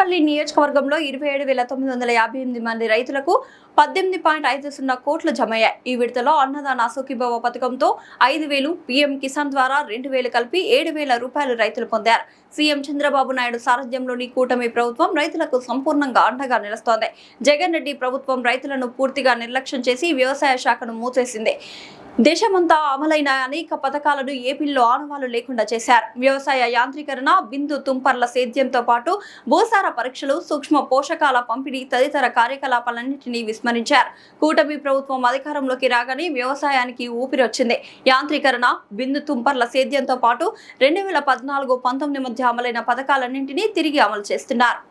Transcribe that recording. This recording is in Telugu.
అనకాపల్లి నియోజకవర్గంలో 27,958 మంది రైతులకు 18.50 కోట్లు జమయ్యాయి. ఈ విడతలో అన్నదాన సుఖీభవ పథకంతో 5,000, పీఎం కిసాన్ ద్వారా 2,000 కలిపి 7,000 రూపాయలు రైతులు పొందారు. సీఎం చంద్రబాబు నాయుడు సారథ్యంలోని కూటమి ప్రభుత్వం రైతులకు సంపూర్ణంగా అండగా నిలుస్తోంది. జగన్ రెడ్డి ప్రభుత్వం రైతులను పూర్తిగా నిర్లక్ష్యం చేసి వ్యవసాయ శాఖను మూసేసింది. దేశమంతా అమలైన అనేక పథకాలను ఏపీలో ఆనవాళ్లు లేకుండా చేశారు. వ్యవసాయ యాంత్రీకరణ, బిందు తుంపర్ల సేద్యంతో పాటు భూసార పరీక్షలు, సూక్ష్మ పోషకాల పంపిణీ తదితర కార్యకలాపాలన్నింటినీ విస్మరించారు. కూటమి ప్రభుత్వం అధికారంలోకి రాగానే వ్యవసాయానికి ఊపిరొచ్చింది. యాంత్రీకరణ, బిందు తుంపర్ల సేద్యంతో పాటు 2014-19 మధ్య అమలైన పథకాలన్నింటినీ తిరిగి అమలు చేస్తున్నారు.